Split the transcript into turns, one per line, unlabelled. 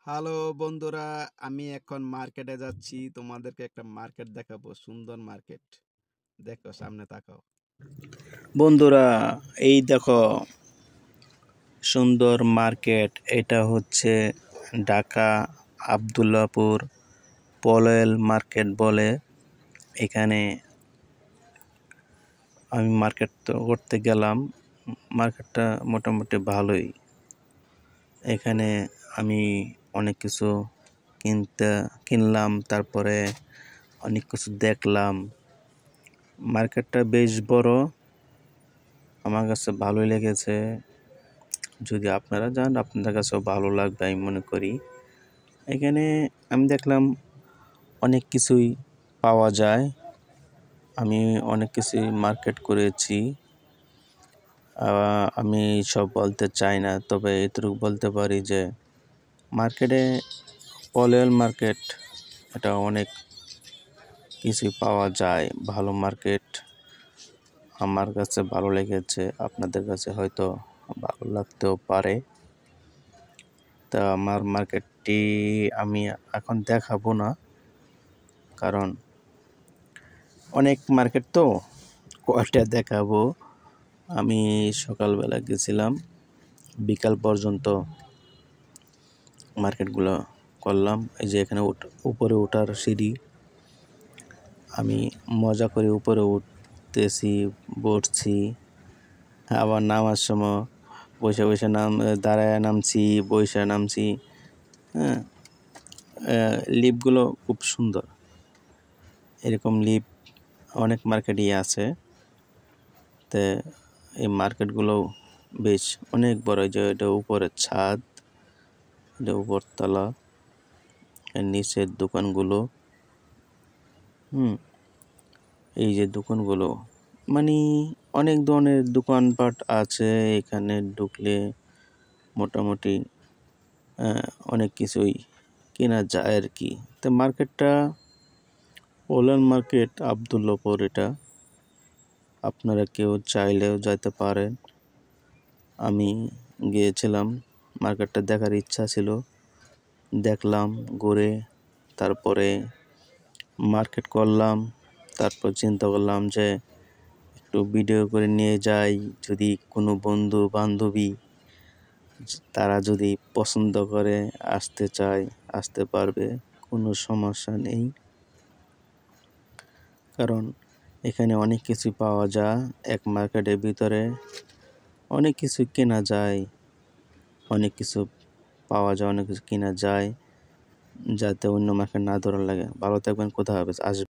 Hello বন্ধুরা, আমি এখন মার্কেটে যাচ্ছি। তোমাদেরকে একটা মার্কেট দেখাবো, সুন্দর মার্কেট। দেখো, সামনে তাকাও।
বন্ধুরা, এই দেখো সুন্দর মার্কেট। এটা হচ্ছে ঢাকা আবদুল্লাপুর পলয়েল মার্কেট বলে। এখানে আমি মার্কেট করতে গেলাম। মার্কেটটা মোটামুটি ভালোই। এখানে আমি অনেক কিছু কিনলাম, তারপরে অনেক কিছু দেখলাম। মার্কেটটা বেশ বড়, আমার কাছে ভালোই লেগেছে। যদি আপনারা যান, আপনাদের কাছেও ভালো লাগবে আমি মনে করি। এখানে আমি দেখলাম অনেক কিছুই পাওয়া যায়। আমি অনেক কিছুই মার্কেট করেছি। আমি সব বলতে চাই না, তবে এটুকু বলতে পারি যে মার্কেটে পলয়েল মার্কেট, এটা অনেক কিছুই পাওয়া যায়। ভালো মার্কেট, আমার কাছে ভালো লেগেছে, আপনাদের কাছে হয়তো ভালো লাগতেও পারে। তা আমার মার্কেটটি আমি এখন দেখাবো না, কারণ অনেক মার্কেট তো কয়টা দেখাবো। আমি সকালবেলা গেছিলাম, বিকাল পর্যন্ত মার্কেটগুলো করলাম। এই যে এখানে উপরে ওঠার সিঁড়ি, আমি মজা করে উপরে উঠতেছি, বসছি, আবার নামার সময় বসে বসে দাঁড়ায় নামছি, বসে নামছি। হ্যাঁ, লিফটগুলো খুব সুন্দর। এরকম লিফট অনেক মার্কেটই আছে। তো এই মার্কেটগুলো বেশ অনেক বড়। যে এটা উপরের ছাদ, এটা উপরতলা, এর নিচের দোকানগুলো। এই যে দোকানগুলো, মানে অনেক ধরনের দোকানপাট আছে। এখানে ঢুকলে মোটামুটি অনেক কিছুই কেনা যায় আর কি। তো মার্কেটটা পলয়েল মার্কেট আবদুল্লাপুর। এটা আপনারা কেউ চাইলেও যেতে পারেন। আমি গিয়েছিলাম, মার্কেটটা দেখার ইচ্ছা ছিল, দেখলাম ঘুরে। তারপরে মার্কেট করলাম, তারপর চিন্তা করলাম যে একটু ভিডিও করে নিয়ে যাই। যদি কোনো বন্ধু বান্ধবী তারা যদি পছন্দ করে আসতে চায়, আসতে পারবে, কোনো সমস্যা নেই। কারণ এখানে অনেক কিছু পাওয়া যায়। এক মার্কেটের ভিতরে অনেক কিছু কেনা যায়, অনেক কিছু পাওয়া যায়, অনেক কিছু কেনা যায়, যাতে অন্য মার্কেট না ধরা লাগে। ভালো থাকবেন, কোথাও আসবেন।